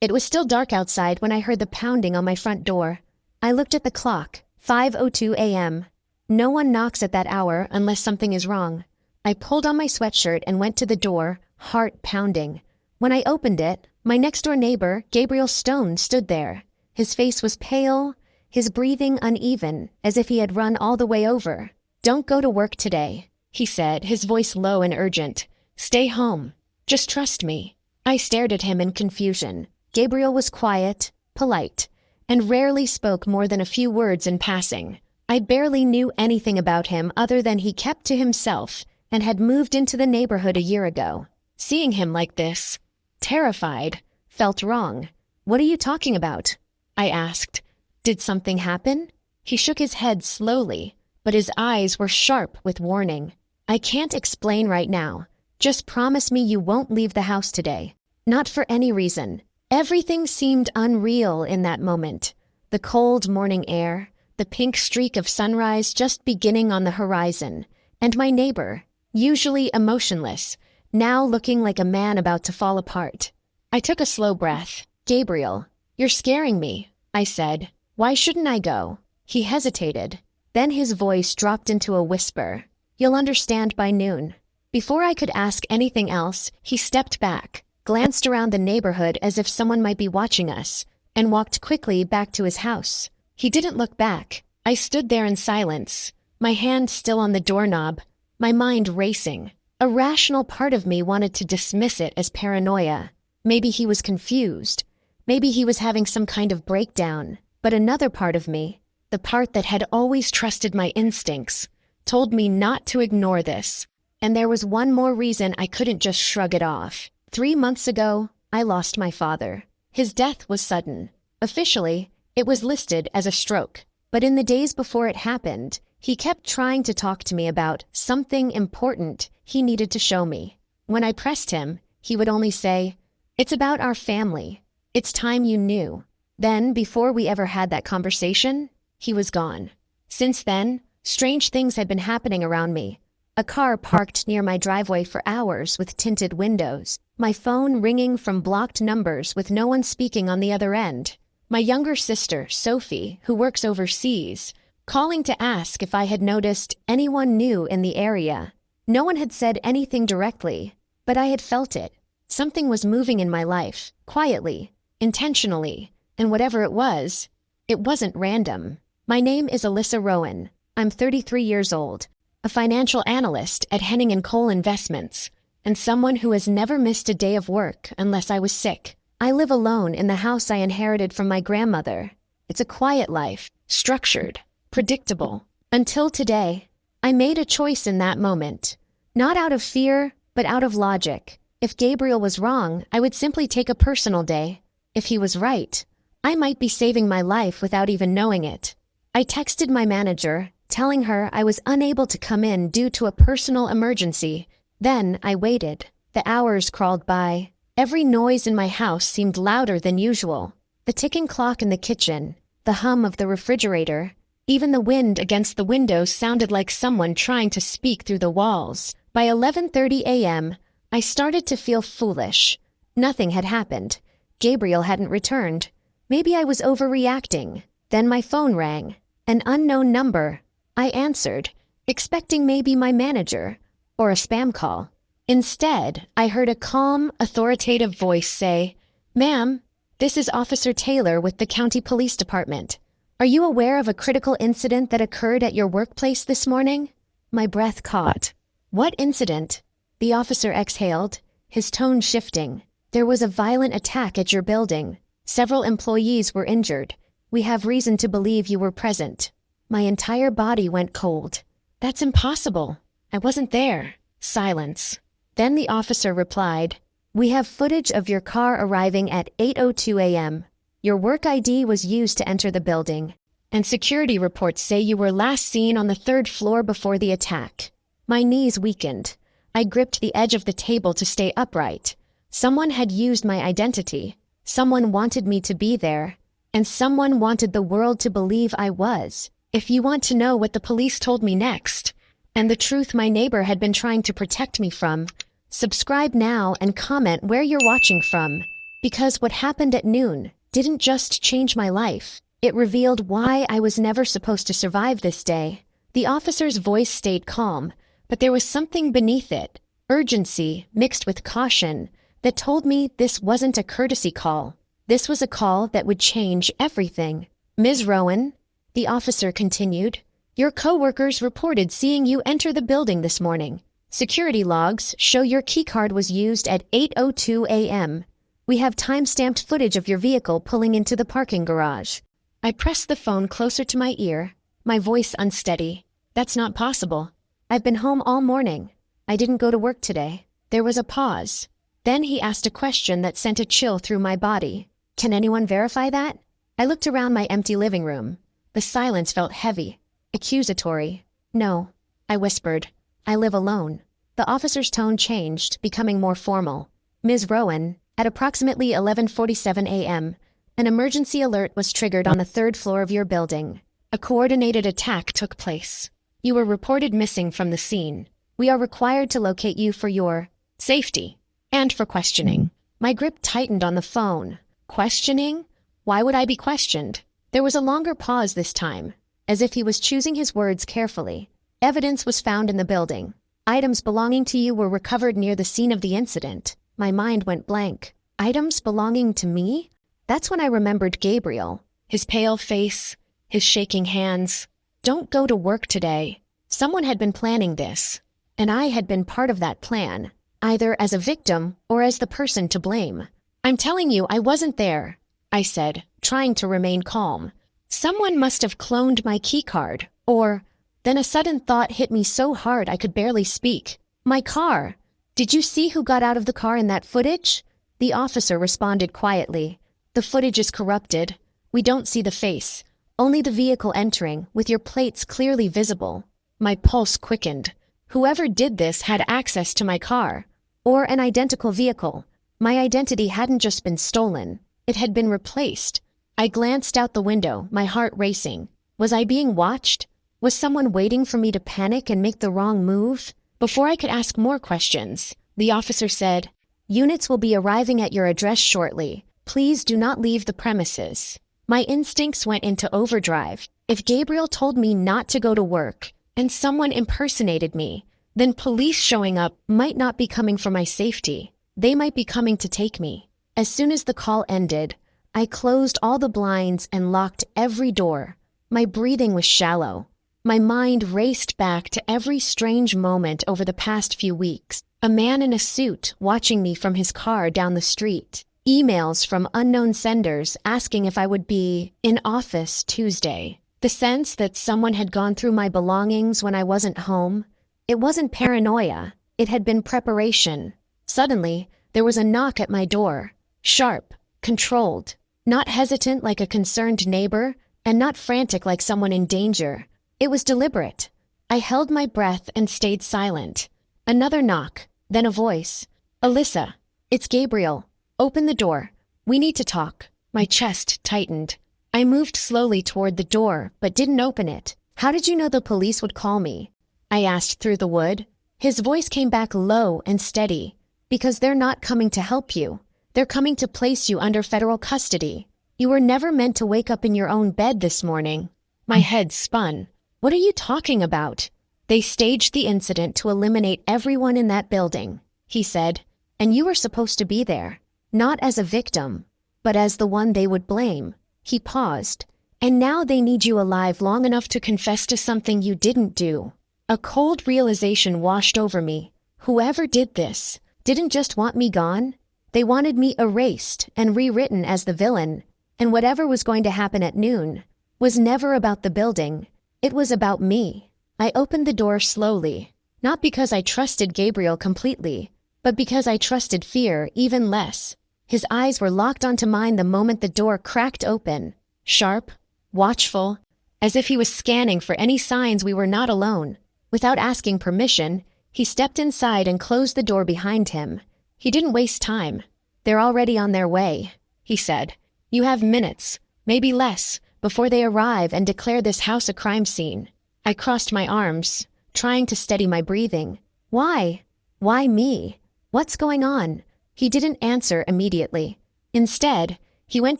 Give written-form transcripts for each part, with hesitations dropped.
It was still dark outside when I heard the pounding on my front door. I looked at the clock, 5:02 a.m. No one knocks at that hour unless something is wrong. I pulled on my sweatshirt and went to the door, heart pounding. When I opened it, my next-door neighbor, Gabriel Stone, stood there. His face was pale, his breathing uneven, as if he had run all the way over. "Don't go to work today," he said, his voice low and urgent. "Stay home. Just trust me." I stared at him in confusion. Gabriel was quiet, polite, and rarely spoke more than a few words in passing. I barely knew anything about him other than he kept to himself and had moved into the neighborhood a year ago. Seeing him like this, terrified, felt wrong. "What are you talking about?" I asked. "Did something happen?" He shook his head slowly, but his eyes were sharp with warning. "I can't explain right now. Just promise me you won't leave the house today. Not for any reason." Everything seemed unreal in that moment. The cold morning air, the pink streak of sunrise just beginning on the horizon, and my neighbor, usually emotionless, now looking like a man about to fall apart. I took a slow breath. "Gabriel, you're scaring me," I said. "Why shouldn't I go?" He hesitated. Then his voice dropped into a whisper. "You'll understand by noon." Before I could ask anything else, he stepped back, glanced around the neighborhood as if someone might be watching us, and walked quickly back to his house. He didn't look back. I stood there in silence, my hand still on the doorknob, my mind racing. A rational part of me wanted to dismiss it as paranoia. Maybe he was confused. Maybe he was having some kind of breakdown. But another part of me, the part that had always trusted my instincts, told me not to ignore this. And there was one more reason I couldn't just shrug it off. 3 months ago, I lost my father. His death was sudden. Officially, it was listed as a stroke. But in the days before it happened, he kept trying to talk to me about something important he needed to show me. When I pressed him, he would only say, "It's about our family. It's time you knew." Then, before we ever had that conversation, he was gone. Since then, strange things had been happening around me. A car parked near my driveway for hours with tinted windows. My phone ringing from blocked numbers with no one speaking on the other end. My younger sister, Sophie, who works overseas, calling to ask if I had noticed anyone new in the area. No one had said anything directly, but I had felt it. Something was moving in my life, quietly, intentionally, and whatever it wasn't random. My name is Alyssa Rowan. I'm 33 years old, a financial analyst at Henning & Cole Investments, and someone who has never missed a day of work unless I was sick. I live alone in the house I inherited from my grandmother. It's a quiet life, structured, predictable. Until today, I made a choice in that moment. Not out of fear, but out of logic. If Gabriel was wrong, I would simply take a personal day. If he was right, I might be saving my life without even knowing it. I texted my manager, telling her I was unable to come in due to a personal emergency. Then I waited. The hours crawled by. Every noise in my house seemed louder than usual. The ticking clock in the kitchen, the hum of the refrigerator, even the wind against the windows sounded like someone trying to speak through the walls. By 11:30 a.m., I started to feel foolish. Nothing had happened. Gabriel hadn't returned. Maybe I was overreacting. Then my phone rang. An unknown number. I answered, expecting maybe my manager, or a spam call. Instead, I heard a calm, authoritative voice say, "Ma'am, this is Officer Taylor with the County Police Department. Are you aware of a critical incident that occurred at your workplace this morning?" My breath caught. "What incident?" The officer exhaled, his tone shifting. "There was a violent attack at your building. Several employees were injured. We have reason to believe you were present." My entire body went cold. "That's impossible. I wasn't there." Silence. Then the officer replied, "We have footage of your car arriving at 8:02 a.m. Your work ID was used to enter the building, and security reports say you were last seen on the 3rd floor before the attack." My knees weakened. I gripped the edge of the table to stay upright. Someone had used my identity. Someone wanted me to be there, and someone wanted the world to believe I was. If you want to know what the police told me next, and the truth my neighbor had been trying to protect me from, subscribe now and comment where you're watching from. Because what happened at noon didn't just change my life. It revealed why I was never supposed to survive this day. The officer's voice stayed calm, but there was something beneath it, urgency mixed with caution, that told me this wasn't a courtesy call. This was a call that would change everything. Ms. Rowan, the officer continued, your co-workers reported seeing you enter the building this morning. Security logs show your keycard was used at 8:02 a.m. We have time-stamped footage of your vehicle pulling into the parking garage. I pressed the phone closer to my ear, my voice unsteady. That's not possible. I've been home all morning. I didn't go to work today. There was a pause. Then he asked a question that sent a chill through my body. Can anyone verify that? I looked around my empty living room. The silence felt heavy, accusatory. No, I whispered. I live alone. The officer's tone changed, becoming more formal. Ms. Rowan, at approximately 11:47 a.m., an emergency alert was triggered on the third floor of your building. A coordinated attack took place. You were reported missing from the scene. We are required to locate you for your safety and for questioning. My grip tightened on the phone. Questioning? Why would I be questioned? There was a longer pause this time, as if he was choosing his words carefully. Evidence was found in the building. Items belonging to you were recovered near the scene of the incident. My mind went blank. Items belonging to me? That's when I remembered Gabriel. His pale face, his shaking hands. Don't go to work today. Someone had been planning this, and I had been part of that plan, either as a victim or as the person to blame. I'm telling you, I wasn't there, I said, trying to remain calm. Someone must have cloned my keycard, or... Then a sudden thought hit me so hard I could barely speak. My car! Did you see who got out of the car in that footage? The officer responded quietly. The footage is corrupted. We don't see the face. Only the vehicle entering, with your plates clearly visible. My pulse quickened. Whoever did this had access to my car. Or an identical vehicle. My identity hadn't just been stolen. It had been replaced. I glanced out the window, my heart racing. Was I being watched? Was someone waiting for me to panic and make the wrong move? Before I could ask more questions, the officer said, Units will be arriving at your address shortly. Please do not leave the premises. My instincts went into overdrive. If Gabriel told me not to go to work, and someone impersonated me, then police showing up might not be coming for my safety. They might be coming to take me. As soon as the call ended, I closed all the blinds and locked every door. My breathing was shallow. My mind raced back to every strange moment over the past few weeks. A man in a suit watching me from his car down the street. Emails from unknown senders asking if I would be in office Tuesday. The sense that someone had gone through my belongings when I wasn't home. It wasn't paranoia. It had been preparation. Suddenly, there was a knock at my door. Sharp, controlled, not hesitant like a concerned neighbor, and not frantic like someone in danger. It was deliberate. I held my breath and stayed silent. Another knock, then a voice. Alyssa, it's Gabriel. Open the door. We need to talk. My chest tightened. I moved slowly toward the door, but didn't open it. How did you know the police would call me? I asked through the wood. His voice came back low and steady. Because they're not coming to help you. They're coming to place you under federal custody. You were never meant to wake up in your own bed this morning. My head spun. What are you talking about? They staged the incident to eliminate everyone in that building, he said, and you were supposed to be there. Not as a victim, but as the one they would blame. He paused. And now they need you alive long enough to confess to something you didn't do. A cold realization washed over me. Whoever did this didn't just want me gone. They wanted me erased and rewritten as the villain. And whatever was going to happen at noon was never about the building. It was about me. I opened the door slowly, not because I trusted Gabriel completely, but because I trusted fear even less. His eyes were locked onto mine the moment the door cracked open. Sharp, watchful, as if he was scanning for any signs we were not alone. Without asking permission, he stepped inside and closed the door behind him. He didn't waste time. They're already on their way, he said. You have minutes, maybe less, before they arrive and declare this house a crime scene. I crossed my arms, trying to steady my breathing. Why? Why me? What's going on? He didn't answer immediately. Instead, he went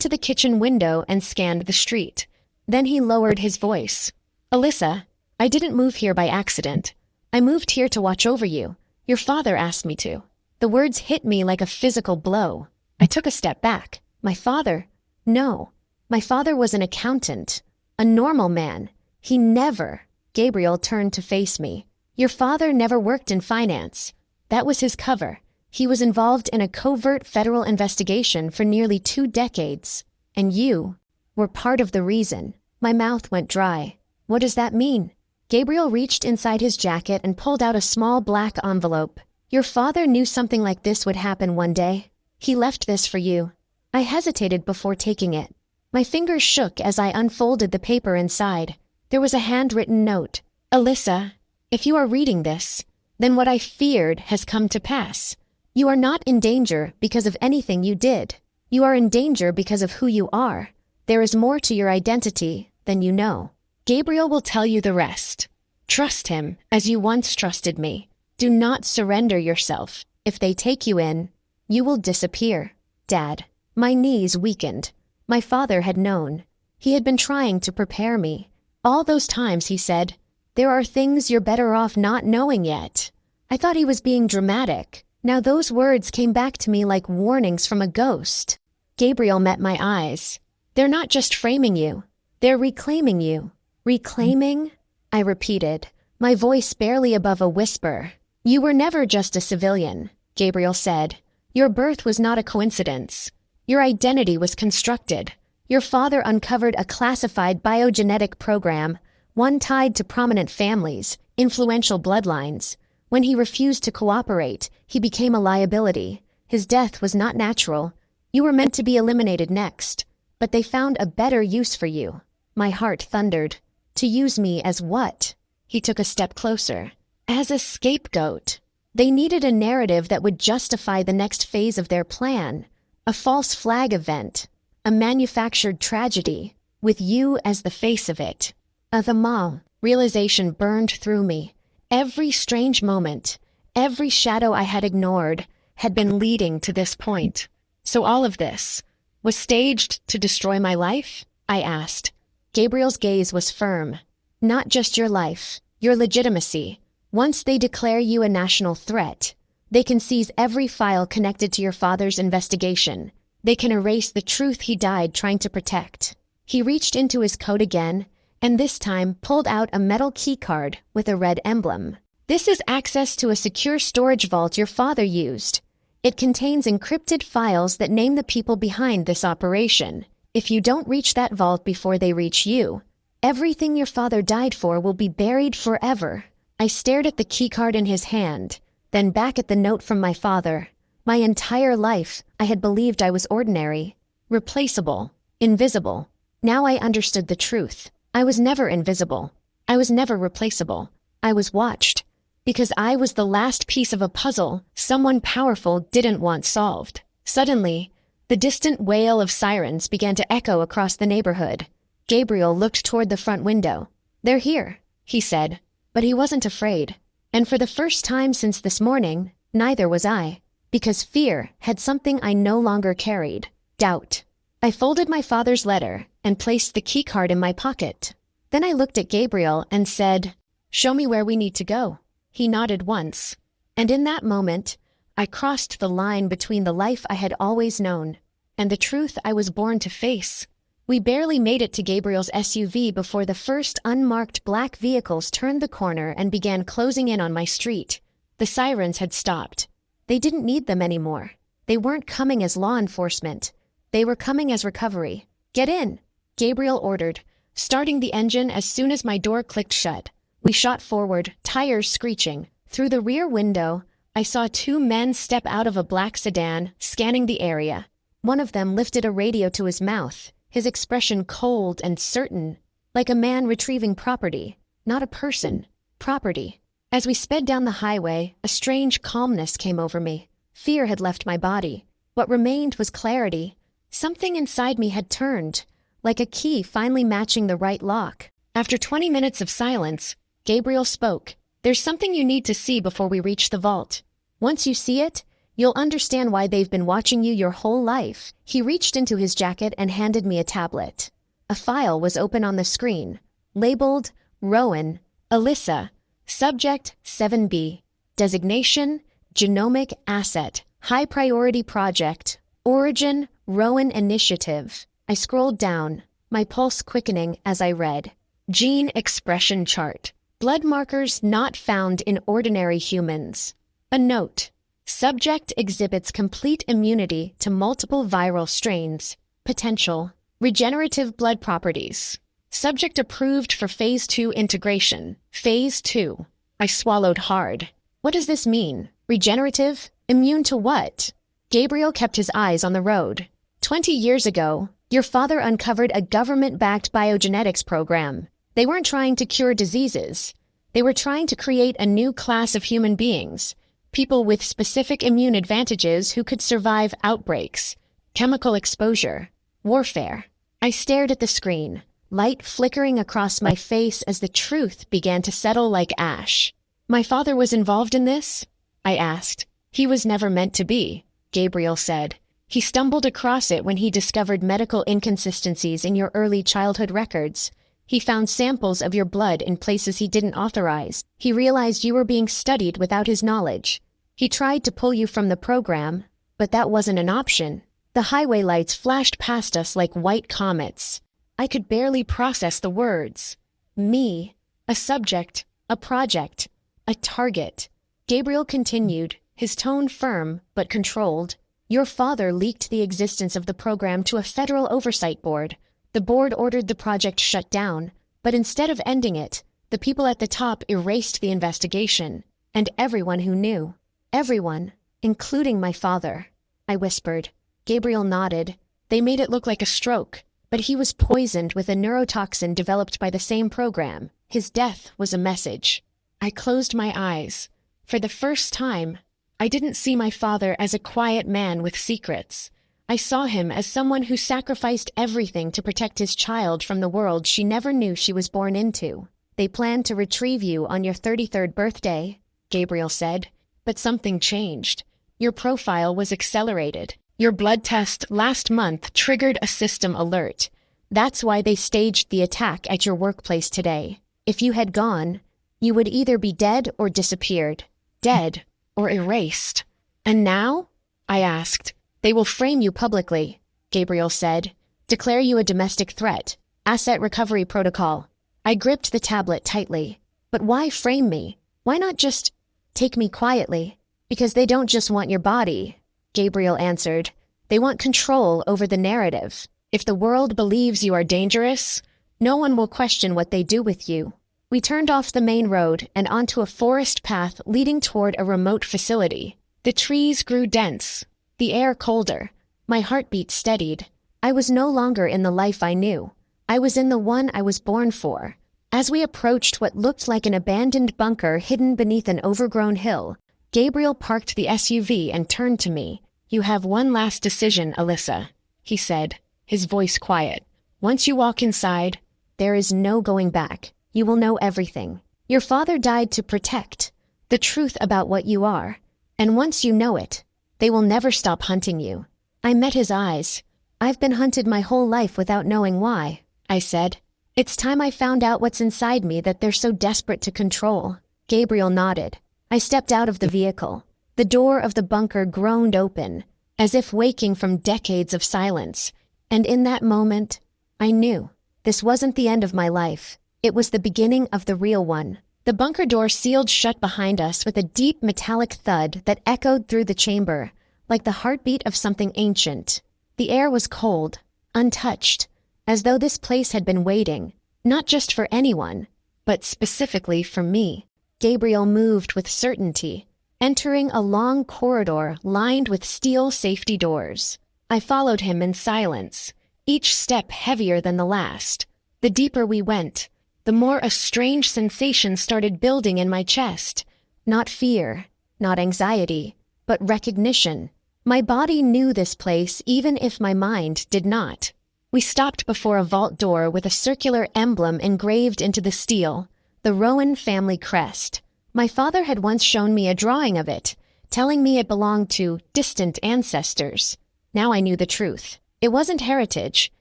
to the kitchen window and scanned the street. Then he lowered his voice. "Alyssa, I didn't move here by accident. I moved here to watch over you. Your father asked me to." The words hit me like a physical blow. I took a step back. My father? No. My father was an accountant. A normal man. He never. Gabriel turned to face me. "Your father never worked in finance. That was his cover. He was involved in a covert federal investigation for nearly 2 decades. And you were part of the reason." My mouth went dry. "What does that mean?" Gabriel reached inside his jacket and pulled out a small black envelope. "Your father knew something like this would happen one day. He left this for you." I hesitated before taking it. My fingers shook as I unfolded the paper inside. There was a handwritten note. "Alyssa, if you are reading this, then what I feared has come to pass. You are not in danger because of anything you did. You are in danger because of who you are. There is more to your identity than you know. Gabriel will tell you the rest. Trust him as you once trusted me. Do not surrender yourself. If they take you in, you will disappear." Dad. My knees weakened. My father had known. He had been trying to prepare me. All those times he said, "There are things you're better off not knowing yet." I thought he was being dramatic. Now those words came back to me like warnings from a ghost. Gabriel met my eyes. "They're not just framing you. They're reclaiming you." "Reclaiming?" I repeated, my voice barely above a whisper. "You were never just a civilian," Gabriel said. "Your birth was not a coincidence. Your identity was constructed. Your father uncovered a classified biogenetic program, one tied to prominent families, influential bloodlines. When he refused to cooperate, he became a liability. His death was not natural. You were meant to be eliminated next. But they found a better use for you." My heart thundered. "To use me as what?" He took a step closer. "As a scapegoat. They needed a narrative that would justify the next phase of their plan. A false flag event. A manufactured tragedy, with you as the face of it." The mom. Realization burned through me. Every strange moment, every shadow I had ignored, had been leading to this point. "So all of this was staged to destroy my life?" I asked. Gabriel's gaze was firm. "Not just your life, your legitimacy. Once they declare you a national threat, they can seize every file connected to your father's investigation. They can erase the truth he died trying to protect." He reached into his coat again, and this time pulled out a metal key card with a red emblem. "This is access to a secure storage vault your father used. It contains encrypted files that name the people behind this operation. If you don't reach that vault before they reach you, everything your father died for will be buried forever." I stared at the keycard in his hand, then back at the note from my father. My entire life, I had believed I was ordinary, replaceable, invisible. Now I understood the truth. I was never invisible. I was never replaceable. I was watched. Because I was the last piece of a puzzle someone powerful didn't want solved. Suddenly, the distant wail of sirens began to echo across the neighborhood. Gabriel looked toward the front window. "They're here," he said. But he wasn't afraid. And for the first time since this morning, neither was I. Because fear had something I no longer carried. Doubt. I folded my father's letter and placed the keycard in my pocket. Then I looked at Gabriel and said, "Show me where we need to go." He nodded once. And in that moment, I crossed the line between the life I had always known and the truth I was born to face. We barely made it to Gabriel's SUV before the first unmarked black vehicles turned the corner and began closing in on my street. The sirens had stopped. They didn't need them anymore. They weren't coming as law enforcement. They were coming as recovery. "Get in," Gabriel ordered, starting the engine as soon as my door clicked shut. We shot forward, tires screeching. Through the rear window, I saw 2 men step out of a black sedan, scanning the area. One of them lifted a radio to his mouth, his expression cold and certain, like a man retrieving property. Not a person. Property. As we sped down the highway, a strange calmness came over me. Fear had left my body. What remained was clarity. Something inside me had turned, like a key finally matching the right lock. After 20 minutes of silence, Gabriel spoke. "There's something you need to see before we reach the vault. Once you see it, You'll understand why they've been watching you your whole life." He reached into his jacket and handed me a tablet. A file was open on the screen, labeled Rowan, Alyssa, Subject 7B, Designation, Genomic Asset, High Priority Project, Origin, Rowan Initiative. I scrolled down, my pulse quickening as I read. Gene Expression Chart. Blood markers not found in ordinary humans. A note. Subject exhibits complete immunity to multiple viral strains. Potential. Regenerative blood properties. Subject approved for Phase 2 integration. Phase 2. I swallowed hard. What does this mean? Regenerative? Immune to what? Gabriel kept his eyes on the road. 20 years ago, your father uncovered a government-backed biogenetics program. They weren't trying to cure diseases. They were trying to create a new class of human beings, people with specific immune advantages who could survive outbreaks, chemical exposure, warfare. I stared at the screen, light flickering across my face as the truth began to settle like ash. "My father was involved in this?" I asked. "He was never meant to be," Gabriel said. "He stumbled across it when he discovered medical inconsistencies in your early childhood records. He found samples of your blood in places he didn't authorize. He realized you were being studied without his knowledge. He tried to pull you from the program, but that wasn't an option." The highway lights flashed past us like white comets. I could barely process the words. Me, a subject, a project, a target. Gabriel continued, his tone firm but controlled. "Your father leaked the existence of the program to a federal oversight board. The board ordered the project shut down, but instead of ending it, the people at the top erased the investigation, and everyone who knew. Everyone, including my father," I whispered. Gabriel nodded. "They made it look like a stroke, but he was poisoned with a neurotoxin developed by the same program. His death was a message." I closed my eyes. For the first time, I didn't see my father as a quiet man with secrets. I saw him as someone who sacrificed everything to protect his child from the world she never knew she was born into. "They planned to retrieve you on your 33rd birthday," Gabriel said, "but something changed. Your profile was accelerated. Your blood test last month triggered a system alert. That's why they staged the attack at your workplace today. If you had gone, you would either be dead or disappeared. Dead or erased." "And now?" I asked. "They will frame you publicly," Gabriel said. "Declare you a domestic threat. Asset recovery protocol." I gripped the tablet tightly. "But why frame me? Why not just take me quietly?" "Because they don't just want your body," Gabriel answered. "They want control over the narrative. If the world believes you are dangerous, no one will question what they do with you." We turned off the main road and onto a forest path leading toward a remote facility. The trees grew dense, the air colder. My heartbeat steadied. I was no longer in the life I knew. I was in the one I was born for. As we approached what looked like an abandoned bunker hidden beneath an overgrown hill, Gabriel parked the SUV and turned to me. "You have one last decision, Alyssa," he said, his voice quiet. "Once you walk inside, there is no going back. You will know everything. Your father died to protect the truth about what you are. And once you know it, they will never stop hunting you." I met his eyes. "I've been hunted my whole life without knowing why," I said. "It's time I found out what's inside me that they're so desperate to control." Gabriel nodded. I stepped out of the vehicle. The door of the bunker groaned open, as if waking from decades of silence. And in that moment, I knew this wasn't the end of my life. It was the beginning of the real one. The bunker door sealed shut behind us with a deep metallic thud that echoed through the chamber, like the heartbeat of something ancient. The air was cold, untouched, as though this place had been waiting, not just for anyone, but specifically for me. Gabriel moved with certainty, entering a long corridor lined with steel safety doors. I followed him in silence, each step heavier than the last. The deeper we went, the more a strange sensation started building in my chest. Not fear, not anxiety, but recognition. My body knew this place even if my mind did not. We stopped before a vault door with a circular emblem engraved into the steel, the Rowan family crest. My father had once shown me a drawing of it, telling me it belonged to distant ancestors. Now I knew the truth. It wasn't heritage.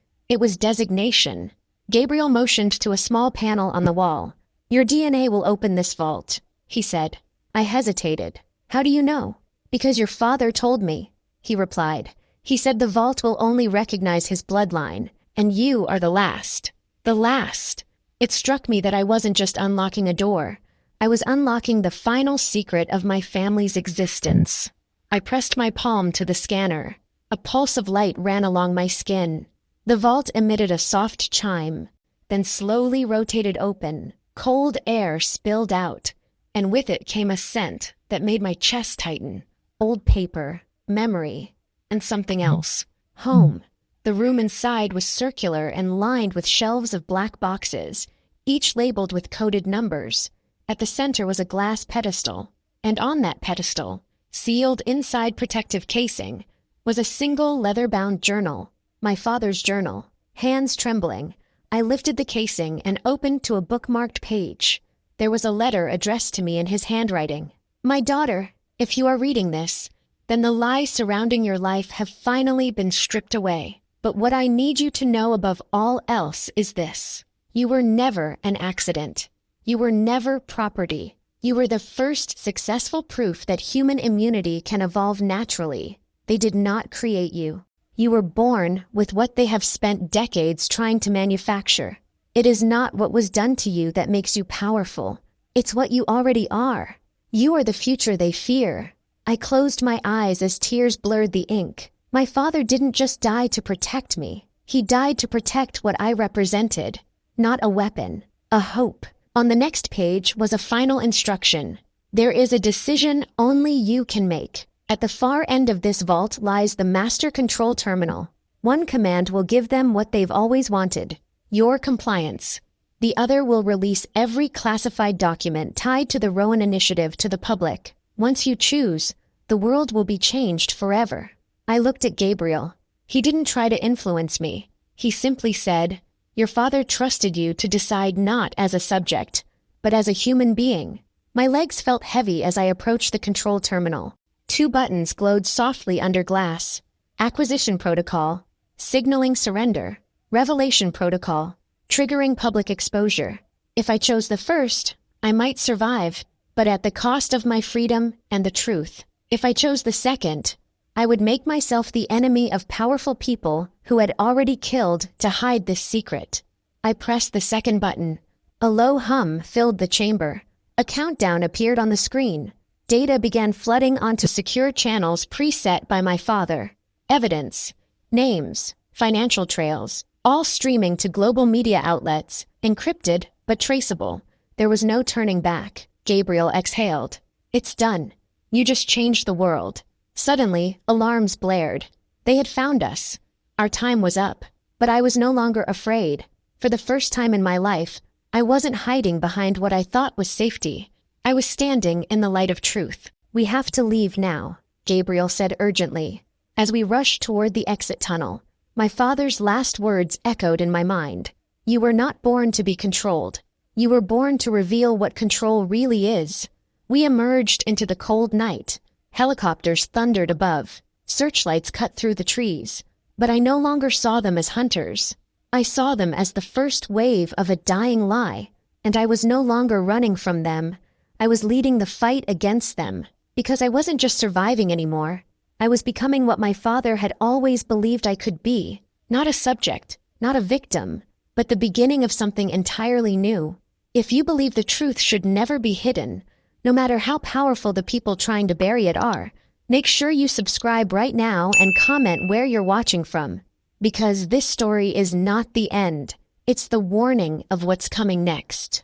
It was designation. Gabriel motioned to a small panel on the wall. "Your DNA will open this vault," he said. I hesitated. "How do you know?" "Because your father told me," he replied. "He said the vault will only recognize his bloodline, and you are the last." The last. It struck me that I wasn't just unlocking a door. I was unlocking the final secret of my family's existence. I pressed my palm to the scanner. A pulse of light ran along my skin. The vault emitted a soft chime, then slowly rotated open. Cold air spilled out, and with it came a scent that made my chest tighten. Old paper, memory, and something else. Home. The room inside was circular and lined with shelves of black boxes, each labeled with coded numbers. At the center was a glass pedestal, and on that pedestal, sealed inside protective casing, was a single leather-bound journal, my father's journal. Hands trembling, I lifted the casing and opened to a bookmarked page. There was a letter addressed to me in his handwriting. "My daughter, if you are reading this, then the lies surrounding your life have finally been stripped away. But what I need you to know above all else is this. You were never an accident. You were never property. You were the first successful proof that human immunity can evolve naturally. They did not create you. You were born with what they have spent decades trying to manufacture. It is not what was done to you that makes you powerful. It's what you already are. You are the future they fear." I closed my eyes as tears blurred the ink. My father didn't just die to protect me. He died to protect what I represented. Not a weapon, a hope. On the next page was a final instruction. "There is a decision only you can make. At the far end of this vault lies the master control terminal. One command will give them what they've always wanted, your compliance. The other will release every classified document tied to the Rowan Initiative to the public. Once you choose, the world will be changed forever." I looked at Gabriel. He didn't try to influence me. He simply said, "Your father trusted you to decide not as a subject, but as a human being." My legs felt heavy as I approached the control terminal. 2 buttons glowed softly under glass. Acquisition protocol, signaling surrender. Revelation protocol, triggering public exposure. If I chose the first, I might survive, but at the cost of my freedom and the truth. If I chose the second, I would make myself the enemy of powerful people who had already killed to hide this secret. I pressed the second button. A low hum filled the chamber. A countdown appeared on the screen. Data began flooding onto secure channels preset by my father. Evidence, names, financial trails, all streaming to global media outlets, encrypted but traceable. There was no turning back. Gabriel exhaled. "It's done. You just changed the world." Suddenly, alarms blared. They had found us. Our time was up. But I was no longer afraid. For the first time in my life, I wasn't hiding behind what I thought was safety. I was standing in the light of truth. "We have to leave now," Gabriel said urgently. As we rushed toward the exit tunnel, my father's last words echoed in my mind. "You were not born to be controlled. You were born to reveal what control really is." We emerged into the cold night. Helicopters thundered above. Searchlights cut through the trees. But I no longer saw them as hunters. I saw them as the first wave of a dying lie, and I was no longer running from them. I was leading the fight against them, because I wasn't just surviving anymore. I was becoming what my father had always believed I could be. Not a subject, not a victim, but the beginning of something entirely new. If you believe the truth should never be hidden, no matter how powerful the people trying to bury it are, make sure you subscribe right now and comment where you're watching from. Because this story is not the end. It's the warning of what's coming next.